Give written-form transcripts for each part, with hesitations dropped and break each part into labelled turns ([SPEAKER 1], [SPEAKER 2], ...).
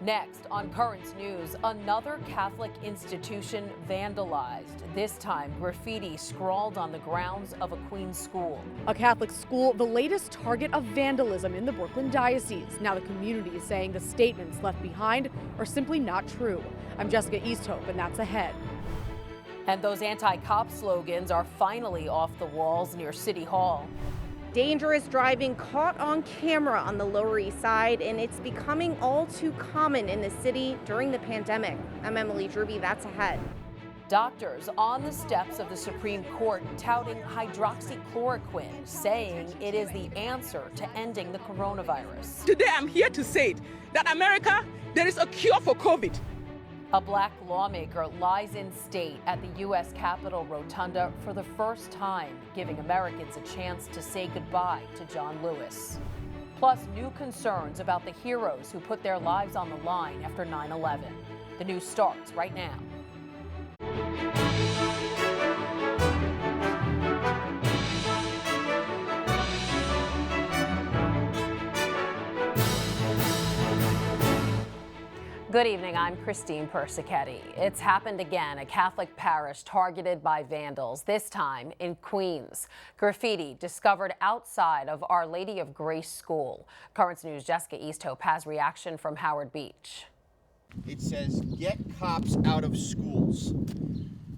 [SPEAKER 1] Next on Currents News, another Catholic institution vandalized. This time, graffiti scrawled on the grounds of a Queens school.
[SPEAKER 2] A Catholic school, the latest target of vandalism in the Brooklyn diocese. Now the community is saying the statements left behind are simply not true. I'm Jessica Easthope, and that's ahead.
[SPEAKER 1] And those anti-cop slogans are finally off the walls near City Hall.
[SPEAKER 3] Dangerous driving caught on camera on the Lower East Side, and it's becoming all too common in the city during the pandemic. I'm Emily Drooby, that's ahead.
[SPEAKER 1] Doctors on the steps of the Supreme Court touting hydroxychloroquine, saying it is the answer to ending the coronavirus.
[SPEAKER 4] Today I'm here to say it, that America, there is a cure for COVID.
[SPEAKER 1] A black lawmaker lies in state at the U.S. Capitol Rotunda for the first time, giving Americans a chance to say goodbye to John Lewis. Plus, new concerns about the heroes who put their lives on the line after 9/11. The news starts right now. Good evening, I'm Christine Persichetti. It's happened again, a Catholic parish targeted by vandals, this time in Queens. Graffiti discovered outside of Our Lady of Grace School. Currents News' Jessica Easthope has reaction from Howard Beach.
[SPEAKER 5] It says, "Get cops out of schools."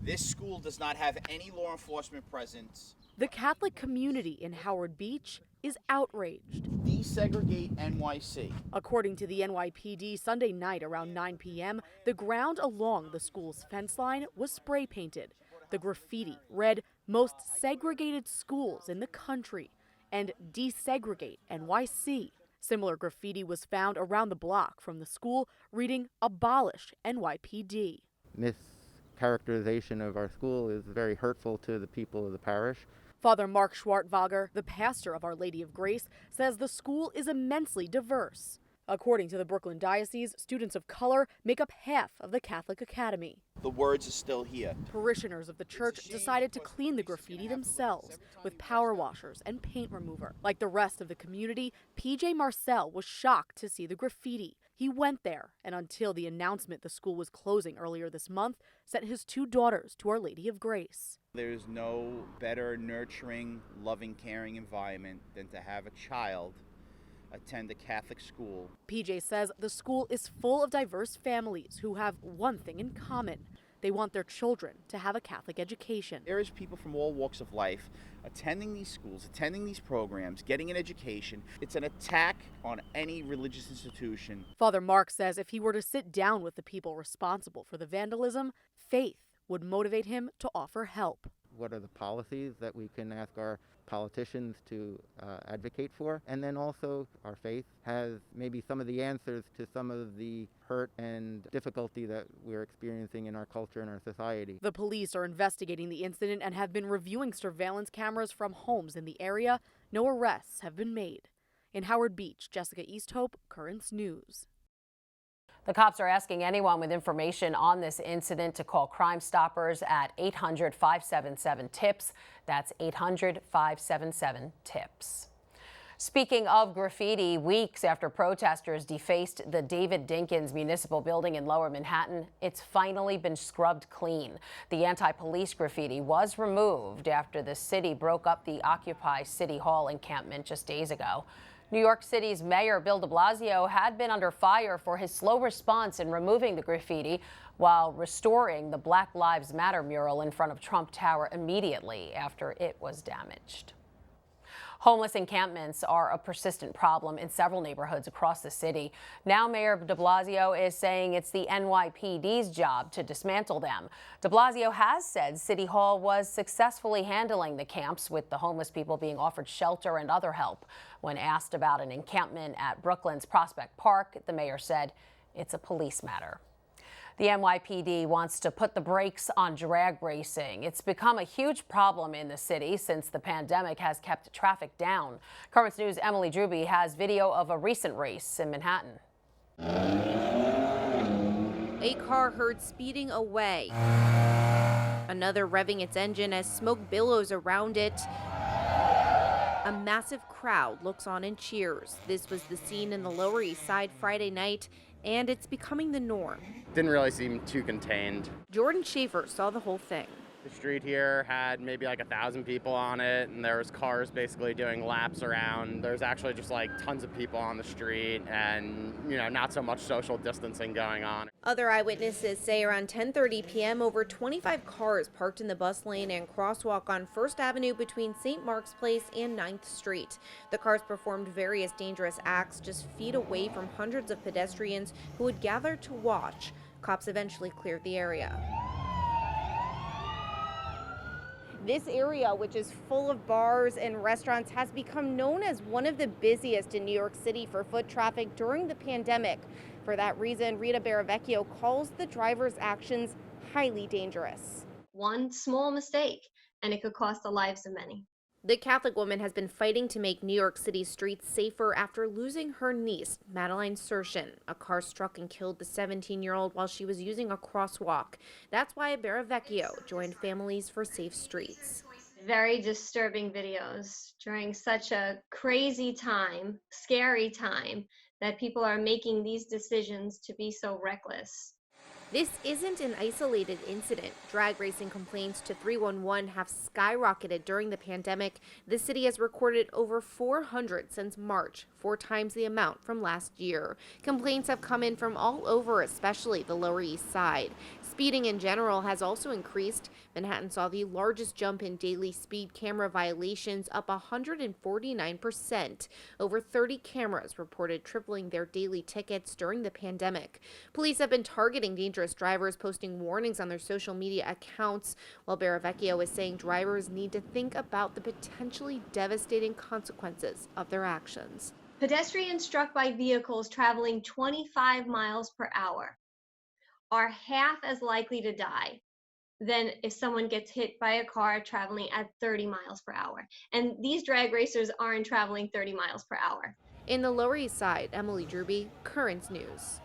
[SPEAKER 5] This school does not have any law enforcement presence.
[SPEAKER 2] The Catholic community in Howard Beach is outraged.
[SPEAKER 5] Desegregate NYC.
[SPEAKER 2] According to the NYPD, Sunday night around 9 p.m., the ground along the school's fence line was spray painted. The graffiti read, "Most segregated schools in the country," and "Desegregate NYC." Similar graffiti was found around the block from the school reading, "Abolish NYPD."
[SPEAKER 6] Mischaracterization of our school is very hurtful to the people of the parish.
[SPEAKER 2] Father Mark Schwartwager, the pastor of Our Lady of Grace, says the school is immensely diverse. According to the Brooklyn Diocese, students of color make up half of the Catholic Academy.
[SPEAKER 5] The words are still here.
[SPEAKER 2] Parishioners of the church decided to clean the graffiti themselves with power washers and paint remover. Like the rest of the community, PJ Marcel was shocked to see the graffiti. He went there, and until the announcement the school was closing earlier this month, sent his 2 daughters to Our Lady of Grace.
[SPEAKER 5] There's no better nurturing, loving, caring environment than to have a child attend a Catholic school.
[SPEAKER 2] PJ says the school is full of diverse families who have one thing in common. They want their children to have a Catholic education.
[SPEAKER 5] There is people from all walks of life attending these schools, attending these programs, getting an education. It's an attack on any religious institution.
[SPEAKER 2] Father Mark says if he were to sit down with the people responsible for the vandalism, faith would motivate him to offer help.
[SPEAKER 6] What are the policies that we can ask our politicians to advocate for? And then also our faith has maybe some of the answers to some of the hurt and difficulty that we're experiencing in our culture and our society.
[SPEAKER 2] The police are investigating the incident and have been reviewing surveillance cameras from homes in the area. No arrests have been made. In Howard Beach, Jessica Easthope, Currents News.
[SPEAKER 1] The cops are asking anyone with information on this incident to call Crime Stoppers at 800-577-TIPS. That's 800-577-TIPS. Speaking of graffiti, weeks after protesters defaced the David Dinkins Municipal Building in Lower Manhattan, it's finally been scrubbed clean. The anti-police graffiti was removed after the city broke up the Occupy City Hall encampment just days ago. New York City's Mayor Bill de Blasio had been under fire for his slow response in removing the graffiti while restoring the Black Lives Matter mural in front of Trump Tower immediately after it was damaged. Homeless encampments are a persistent problem in several neighborhoods across the city. Now Mayor de Blasio is saying it's the NYPD's job to dismantle them. De Blasio has said City Hall was successfully handling the camps, with the homeless people being offered shelter and other help. When asked about an encampment at Brooklyn's Prospect Park, the mayor said it's a police matter. The NYPD wants to put the brakes on drag racing. It's become a huge problem in the city since the pandemic has kept traffic down. Currents News' Emily Drooby has video of a recent race in Manhattan.
[SPEAKER 3] A car heard speeding away. Another revving its engine as smoke billows around it. A massive crowd looks on and cheers. This was the scene in the Lower East Side Friday night, and it's becoming the norm.
[SPEAKER 7] Didn't really seem too contained.
[SPEAKER 3] Jordan Schaefer saw the whole thing.
[SPEAKER 7] The street here had maybe like 1,000 people on it, and there was cars basically doing laps around. There's actually just like tons of people on the street and, not so much social distancing going on.
[SPEAKER 3] Other eyewitnesses say around 10:30 p.m. over 25 cars parked in the bus lane and crosswalk on First Avenue between St. Mark's Place and 9th Street. The cars performed various dangerous acts just feet away from hundreds of pedestrians who had gathered to watch. Cops eventually cleared the area. This area, which is full of bars and restaurants, has become known as one of the busiest in New York City for foot traffic during the pandemic. For that reason, Rita BARRAVECCHIO calls the driver's actions highly dangerous.
[SPEAKER 8] One small mistake, and it could cost the lives of many.
[SPEAKER 3] The Catholic woman has been fighting to make New York City streets safer after losing her niece, Madeline Sershin. A car struck and killed the 17-year-old while she was using a crosswalk. That's why BARRAVECCHIO joined Families for Safe Streets.
[SPEAKER 8] Very disturbing videos during such a crazy time, scary time, that people are making these decisions to be so reckless.
[SPEAKER 3] This isn't an isolated incident. Drag racing complaints to 311 have skyrocketed during the pandemic. The city has recorded over 400 since March, 4 times the amount from last year. Complaints have come in from all over, especially the Lower East Side. Speeding in general has also increased. Manhattan saw the largest jump in daily speed camera violations, up 149%. Over 30 cameras reported tripling their daily tickets during the pandemic. Police have been targeting dangerous drivers, posting warnings on their social media accounts, while BARRAVECCHIO is saying drivers need to think about the potentially devastating consequences of their actions.
[SPEAKER 8] Pedestrians struck by vehicles traveling 25 miles per hour are half as likely to die than if someone gets hit by a car traveling at 30 miles per hour. And these drag racers aren't traveling 30 miles per hour.
[SPEAKER 2] In the Lower East Side, Emily Drooby, Current News.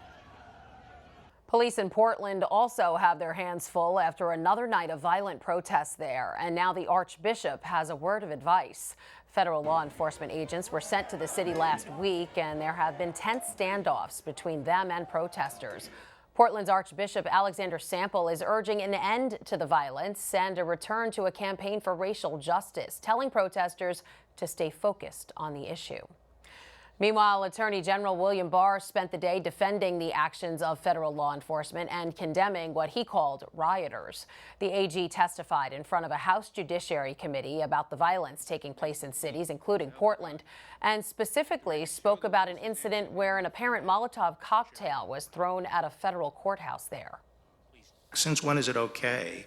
[SPEAKER 1] Police in Portland also have their hands full after another night of violent protests there, and now the Archbishop has a word of advice. Federal law enforcement agents were sent to the city last week, and there have been tense standoffs between them and protesters. Portland's Archbishop Alexander Sample is urging an end to the violence and a return to a campaign for racial justice, telling protesters to stay focused on the issue. Meanwhile, Attorney General William Barr spent the day defending the actions of federal law enforcement and condemning what he called rioters. The AG testified in front of a House Judiciary Committee about the violence taking place in cities, including Portland, and specifically spoke about an incident where an apparent Molotov cocktail was thrown at a federal courthouse there.
[SPEAKER 9] Since when is it okay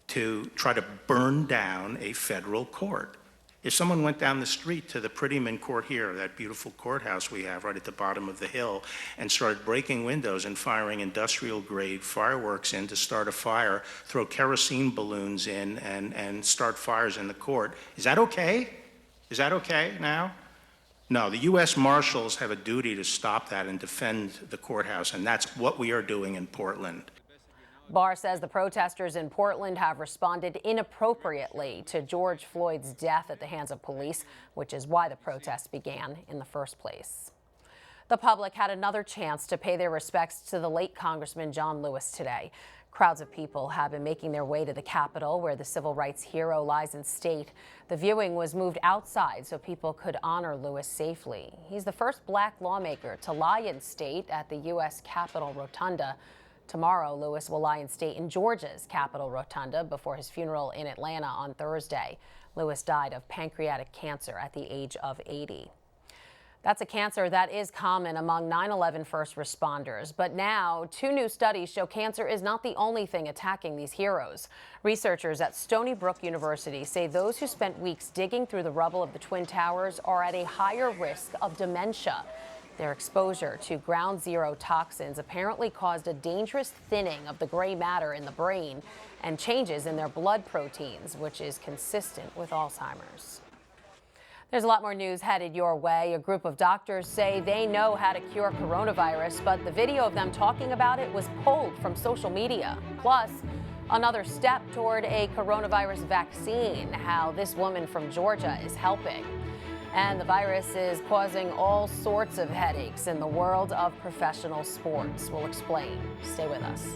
[SPEAKER 9] to try to burn down a federal court? If someone went down the street to the Prettyman Court here, that beautiful courthouse we have right at the bottom of the hill, and started breaking windows and firing industrial-grade fireworks in to start a fire, throw kerosene balloons in and start fires in the court, is that okay? Is that okay now? No, the U.S. Marshals have a duty to stop that and defend the courthouse, and that's what we are doing in Portland.
[SPEAKER 1] Barr says the protesters in Portland have responded inappropriately to George Floyd's death at the hands of police, which is why the protests began in the first place. The public had another chance to pay their respects to the late Congressman John Lewis today. Crowds of people have been making their way to the Capitol, where the civil rights hero lies in state. The viewing was moved outside so people could honor Lewis safely. He's the first black lawmaker to lie in state at the U.S. Capitol Rotunda. Tomorrow, Lewis will lie in state in Georgia's Capitol Rotunda before his funeral in Atlanta on Thursday. Lewis died of pancreatic cancer at the age of 80. That's a cancer that is common among 9/11 first responders. But now, 2 new studies show cancer is not the only thing attacking these heroes. Researchers at Stony Brook University say those who spent weeks digging through the rubble of the Twin Towers are at a higher risk of dementia. Their exposure to ground zero toxins apparently caused a dangerous thinning of the gray matter in the brain and changes in their blood proteins, which is consistent with Alzheimer's. There's a lot more news headed your way. A group of doctors say they know how to cure coronavirus, but the video of them talking about it was pulled from social media. Plus, Another step toward a coronavirus vaccine, how this woman from Georgia is helping. And the virus is causing all sorts of headaches in the world of professional sports. We'll explain. Stay with us.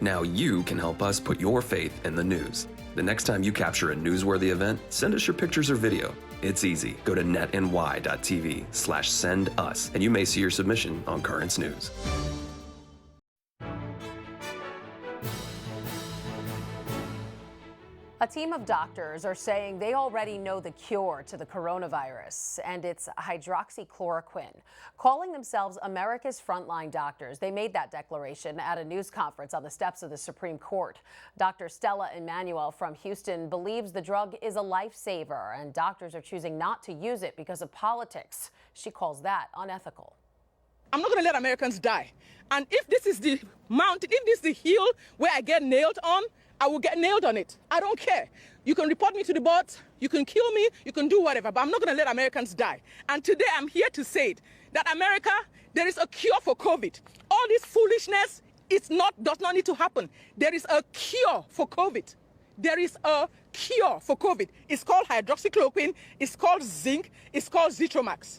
[SPEAKER 10] Now you can help us put your faith in the news. The next time you capture a newsworthy event, send us your pictures or video. It's easy. Go to netny.tv/send us, and you may see your submission on Currents News.
[SPEAKER 1] A team of doctors are saying they already know the cure to the coronavirus, and it's hydroxychloroquine. Calling themselves America's frontline doctors, they made that declaration at a news conference on the steps of the Supreme Court. Dr. STELLA IMMANUEL from Houston believes the drug is a lifesaver, and doctors are choosing not to use it because of politics. She calls that unethical.
[SPEAKER 4] I'm not going to let Americans die. And if this is the mountain, if this is the hill where I get nailed on, I will get nailed on it. I don't care. You can report me to the board, you can kill me, you can do whatever, but I'm not going to let Americans die. And today I'm here to say it, that America, there is a cure for COVID. All this foolishness does not need to happen. There is a cure for COVID. There is a cure for COVID. It's called hydroxychloroquine, it's called zinc, it's called Zithromax.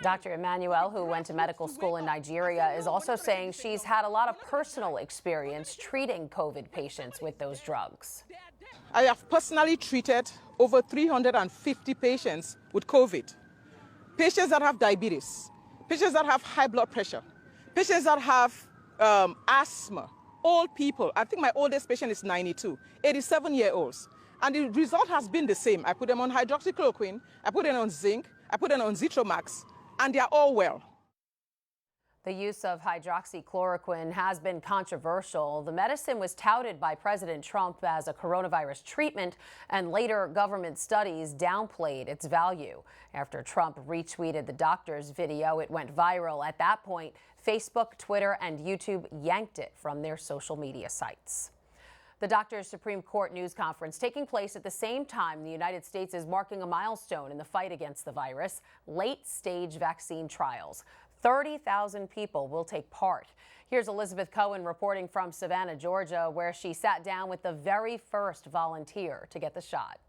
[SPEAKER 1] Dr. Emmanuel, who went to medical school in Nigeria, is also saying she's had a lot of personal experience treating COVID patients with those drugs.
[SPEAKER 4] I have personally treated over 350 patients with COVID. Patients that have diabetes, patients that have high blood pressure, patients that have asthma, old people. I think my oldest patient is 92, 87-year-olds. And the result has been the same. I put them on hydroxychloroquine, I put them on zinc, I put them on Zithromax, and they are all well.
[SPEAKER 1] The use of hydroxychloroquine has been controversial. The medicine was touted by President Trump as a coronavirus treatment, and later government studies downplayed its value. After Trump retweeted the doctor's video, it went viral. At that point, Facebook, Twitter, and YouTube yanked it from their social media sites. The doctors' Supreme Court news conference taking place at the same time the United States is marking a milestone in the fight against the virus, late-stage vaccine trials. 30,000 people will take part. Here's Elizabeth Cohen reporting from Savannah, Georgia, where she sat down with the very first volunteer to get the shot.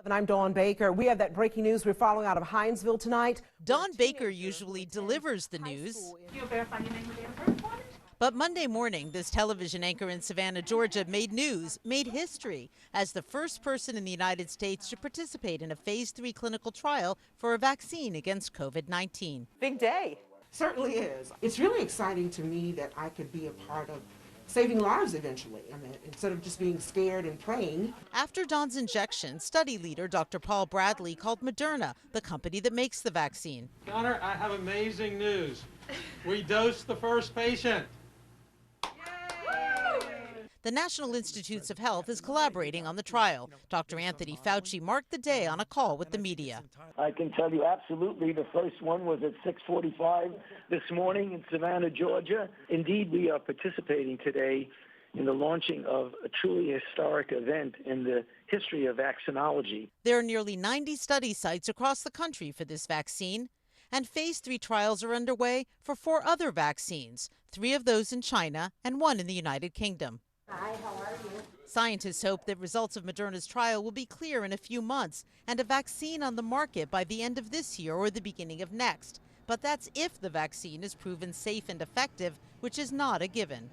[SPEAKER 11] I'm Dawn Baker. We have that breaking news we're following out of Hinesville tonight.
[SPEAKER 12] Dawn Baker usually delivers the news.
[SPEAKER 13] You'll verify your name with the other.
[SPEAKER 12] But Monday morning, this television anchor in Savannah, Georgia, made news, made history, as the first person in the United States to participate in a phase 3 clinical trial for a vaccine against COVID-19.
[SPEAKER 11] Big day. Certainly is. It's really exciting to me that I could be a part of saving lives eventually. I mean, instead of just being scared and praying.
[SPEAKER 12] After Dawn's injection, study leader Dr. Paul Bradley called Moderna the company that makes the vaccine.
[SPEAKER 14] Connor, I have amazing news. We dosed the first patient.
[SPEAKER 12] The National Institutes of Health is collaborating on the trial. Dr. Anthony Fauci marked the day on a call with the media.
[SPEAKER 15] I can tell you absolutely the first one was at 6:45 this morning in Savannah, Georgia. Indeed, we are participating today in the launching of a truly historic event in the history of vaccinology.
[SPEAKER 12] There are nearly 90 study sites across the country for this vaccine, and phase 3 trials are underway for 4 other vaccines, 3 of those in China and 1 in the United Kingdom.
[SPEAKER 11] Hi, how are you?
[SPEAKER 12] Scientists hope that results of Moderna's trial will be clear in a few months and a vaccine on the market by the end of this year or the beginning of next. But that's if the vaccine is proven safe and effective, which is not a given.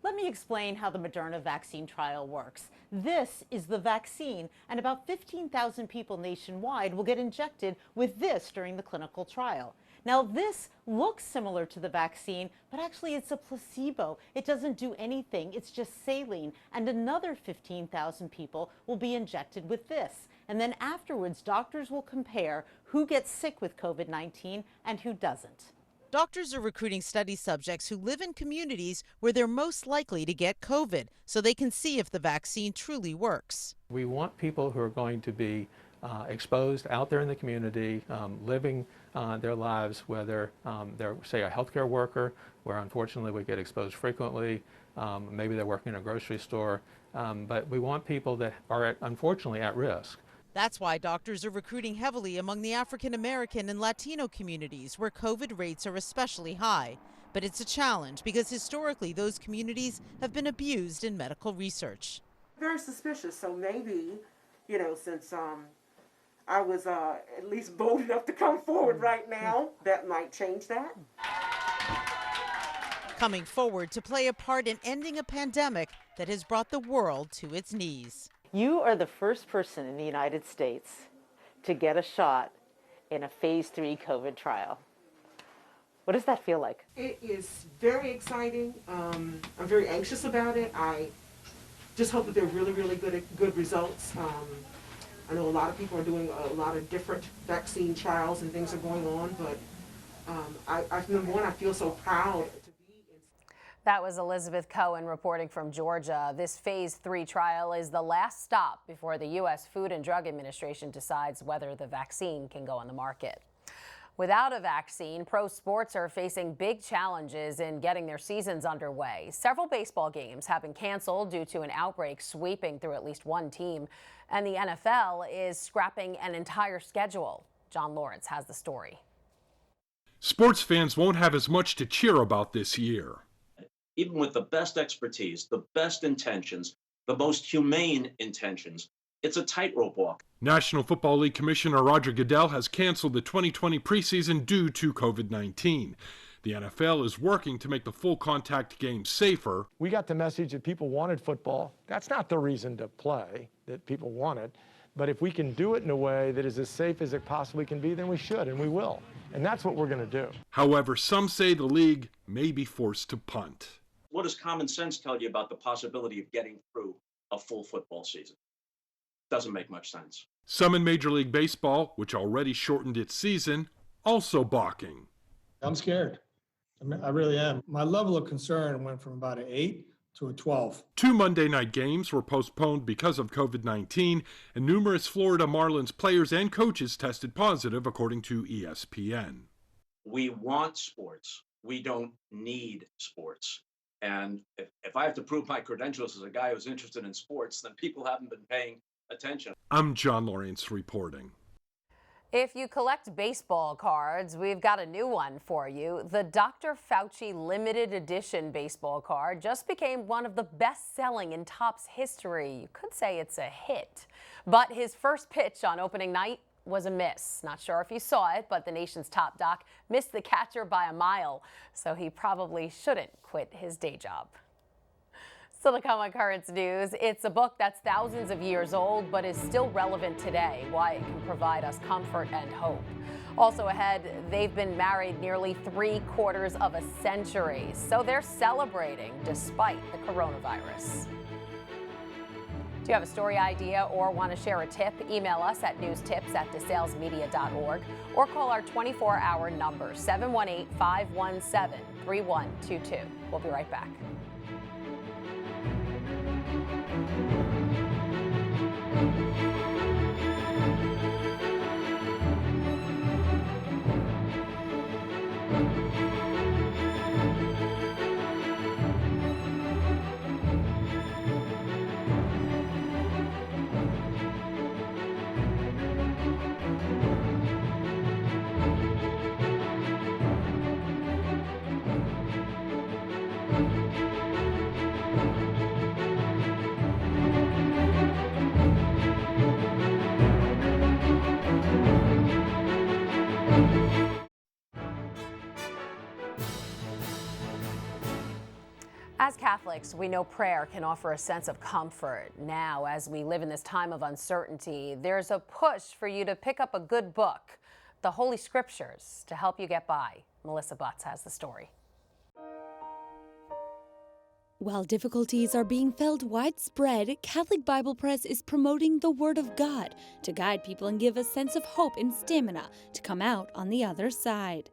[SPEAKER 16] Let me explain how the Moderna vaccine trial works. This is the vaccine, and about 15,000 people nationwide will get injected with this during the clinical trial. Now, this looks similar to the vaccine, but actually it's a placebo. It doesn't do anything. It's just saline. And another 15,000 people will be injected with this. And then afterwards, doctors will compare who gets sick with COVID-19 and who doesn't.
[SPEAKER 12] Doctors are recruiting study subjects who live in communities where they're most likely to get COVID, so they can see if the vaccine truly works.
[SPEAKER 14] We want people who are going to be exposed out there in the community, living their lives, whether they're, say, a healthcare worker, where unfortunately we get exposed frequently, maybe they're working in a grocery store, but we want people that are, unfortunately, at risk.
[SPEAKER 12] That's why doctors are recruiting heavily among the African American and Latino communities, where COVID rates are especially high. But it's a challenge because historically those communities have been abused in medical research.
[SPEAKER 11] Very suspicious, so maybe, since I was at least bold enough to come forward right now, that might change that.
[SPEAKER 12] Coming forward to play a part in ending a pandemic that has brought the world to its knees.
[SPEAKER 16] You are the first person in the United States to get a shot in a phase 3 COVID trial. What does that feel like?
[SPEAKER 11] It is very exciting. I'm very anxious about it. I just hope that they're really, really good results. I know a lot of people are doing a lot of different vaccine trials and things are going on, but number one, I feel so proud.
[SPEAKER 1] That was Elizabeth Cohen reporting from Georgia. This phase 3 trial is the last stop before the U.S. Food and Drug Administration decides whether the vaccine can go on the market. Without a vaccine, pro sports are facing big challenges in getting their seasons underway. Several baseball games have been canceled due to an outbreak sweeping through at least one team, and the NFL is scrapping an entire schedule. John Lawrence has the story.
[SPEAKER 17] Sports fans won't have as much to cheer about this year.
[SPEAKER 18] Even with the best expertise, the best intentions, the most humane intentions, it's a tightrope walk.
[SPEAKER 17] National Football League Commissioner Roger Goodell has canceled the 2020 preseason due to COVID-19. The NFL is working to make the full contact game safer.
[SPEAKER 19] We got the message that people wanted football. That's not the reason to play, that people want it. But if we can do it in a way that is as safe as it possibly can be, then we should, and we will. And that's what we're going to do.
[SPEAKER 17] However, some say the league may be forced to punt.
[SPEAKER 18] What does common sense tell you about the possibility of getting through a full football season? Doesn't make much sense.
[SPEAKER 17] Some in Major League Baseball, which already shortened its season, also balking.
[SPEAKER 20] I'm scared. I really am. My level of concern went from about an 8 to a 12.
[SPEAKER 17] 2 Monday night games were postponed because of COVID-19, and numerous Florida Marlins players and coaches tested positive, according to ESPN.
[SPEAKER 18] We want sports. We don't need sports. And if I have to prove my credentials as a guy who's interested in sports, then people haven't been paying attention.
[SPEAKER 17] I'm John Lawrence reporting.
[SPEAKER 1] If you collect baseball cards, we've got a new one for you. The Dr. Fauci limited edition baseball card just became one of the best-selling in Topps history. You could say it's a hit. But his first pitch on opening night was a miss. Not sure if you saw it, but the nation's top doc missed the catcher by a mile, so he probably shouldn't quit his day job. Still to come on Currents News, it's a book that's thousands of years old but is still relevant today, why it can provide us comfort and hope. Also ahead, they've been married nearly 3/4 of a century, so they're celebrating despite the coronavirus. Do you have a story idea or want to share a tip? Email us at newstips@desalesmedia.org or call our 24-hour number, 718-517-3122. We'll be right back. As Catholics, we know prayer can offer a sense of comfort. Now, as we live in this time of uncertainty, there's a push for you to pick up a good book, the Holy Scriptures, to help you get by. Melissa Butts has the story.
[SPEAKER 21] While difficulties are being felt widespread, Catholic Bible Press is promoting the Word of God to guide people and give a sense of hope and stamina to come out on the other side.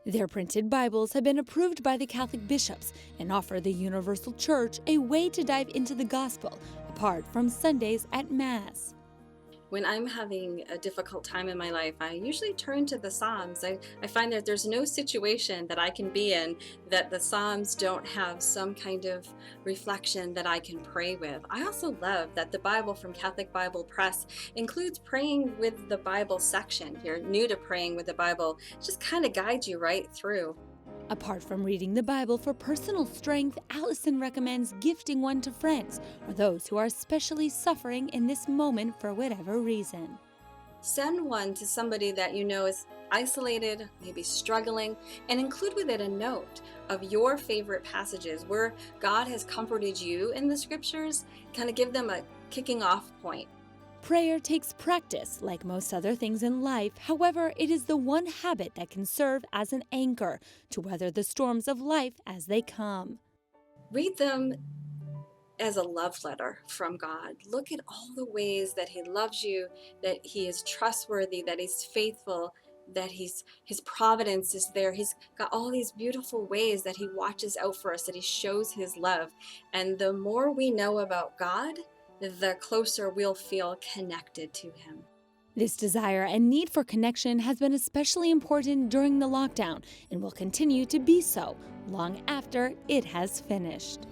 [SPEAKER 21] Their printed Bibles have been approved by the Catholic bishops and offer the Universal Church a way to dive into the gospel apart from Sundays at Mass.
[SPEAKER 22] When I'm having a difficult time in my life, I usually turn to the Psalms. I find that there's no situation that I can be in that the Psalms don't have some kind of reflection that I can pray with. I also love that the Bible from Catholic Bible Press includes praying with the Bible section. If you're new to praying with the Bible, it just kind of guides you right through.
[SPEAKER 21] Apart from reading the Bible for personal strength, Allison recommends gifting one to friends or those who are especially suffering in this moment for whatever reason.
[SPEAKER 22] Send one to somebody that you know is isolated, maybe struggling, and include with it a note of your favorite passages where God has comforted you in the scriptures. Kind of give them a kicking off point.
[SPEAKER 21] Prayer takes practice, like most other things in life. However, it is the one habit that can serve as an anchor to weather the storms of life as they come.
[SPEAKER 22] Read them as a love letter from God. Look at all the ways that He loves you, that He is trustworthy, that He's faithful, that His providence is there. He's got all these beautiful ways that He watches out for us, that He shows His love. And the more we know about God, the closer we'll feel connected to Him.
[SPEAKER 21] This desire and need for connection has been especially important during the lockdown and will continue to be so long after it has finished.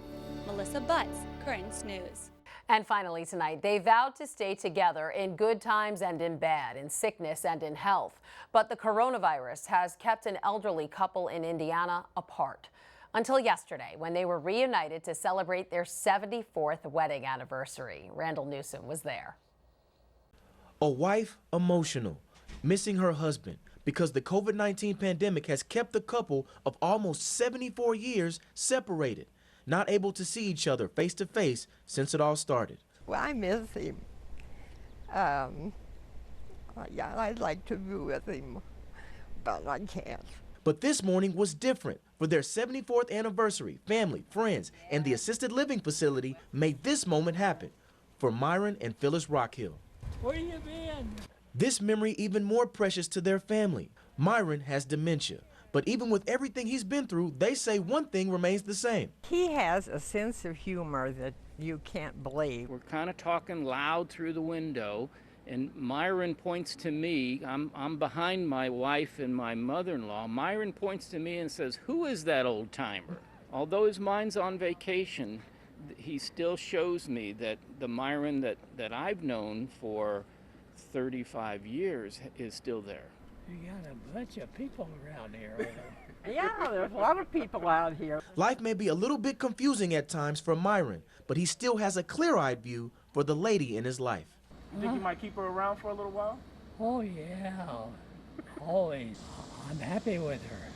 [SPEAKER 21] Melissa Butts, Currents News.
[SPEAKER 1] And finally tonight, they vowed to stay together in good times and in bad, in sickness and in health. But the coronavirus has kept an elderly couple in Indiana apart. Until yesterday, when they were reunited to celebrate their 74th wedding anniversary. Randall Newsom was there.
[SPEAKER 5] A wife emotional, missing her husband because the COVID-19 pandemic has kept the couple of almost 74 years separated, not able to see each other face to face since it all started.
[SPEAKER 6] Well, I miss him. Yeah, I'd like to be with him, but I can't.
[SPEAKER 5] But this morning was different. For their 74th anniversary, family, friends, and the assisted living facility made this moment happen for Myron and Phyllis Rockhill.
[SPEAKER 23] Where you been?
[SPEAKER 5] This memory even more precious to their family. Myron has dementia, but even with everything he's been through, they say one thing remains the same.
[SPEAKER 6] He has a sense of humor that you can't believe.
[SPEAKER 24] We're kind of talking loud through the window, and Myron points to me. I'm behind my wife and my mother-in-law. Myron points to me and says, "Who is that old timer?" Although his mind's on vacation, he still shows me that the Myron that I've known for 35 years is still there.
[SPEAKER 23] You got a bunch of people around here.
[SPEAKER 6] Yeah, there's a lot of people out here.
[SPEAKER 5] Life may be a little bit confusing at times for Myron, but he still has a clear-eyed view for the lady in his life.
[SPEAKER 23] Think you might keep her around for a little while? Oh, yeah. Always. I'm happy with her.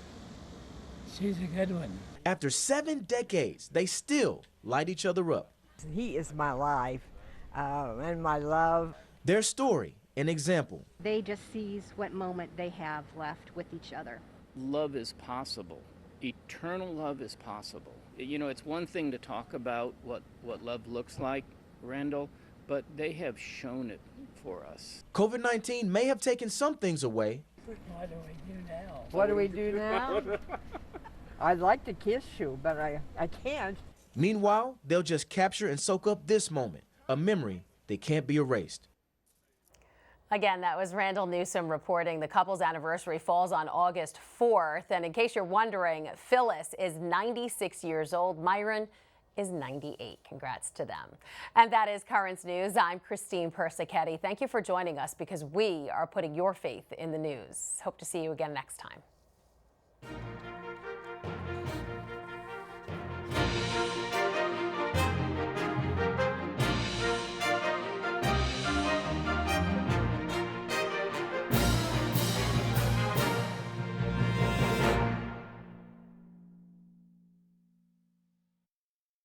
[SPEAKER 23] She's a good one.
[SPEAKER 5] After 7 decades, they still light each other up.
[SPEAKER 6] He is my life and my love.
[SPEAKER 5] Their story, an example.
[SPEAKER 25] They just seize what moment they have left with each other.
[SPEAKER 24] Love is possible. Eternal love is possible. You know, it's one thing to talk about what love looks like, Randall, but they have shown it for us.
[SPEAKER 5] COVID-19 may have taken some things away.
[SPEAKER 23] What do we do now?
[SPEAKER 6] What do we do now? I'd like to kiss you, but I can't.
[SPEAKER 5] Meanwhile, they'll just capture and soak up this moment, a memory that can't be erased.
[SPEAKER 1] Again, that was Randall Newsom reporting. The couple's anniversary falls on August 4th. And in case you're wondering, Phyllis is 96 years old. Myron is 98. Congrats to them. And that is Currents News. I'm Christine Persichetti. Thank you for joining us because we are putting your faith in the news. Hope to see you again next time.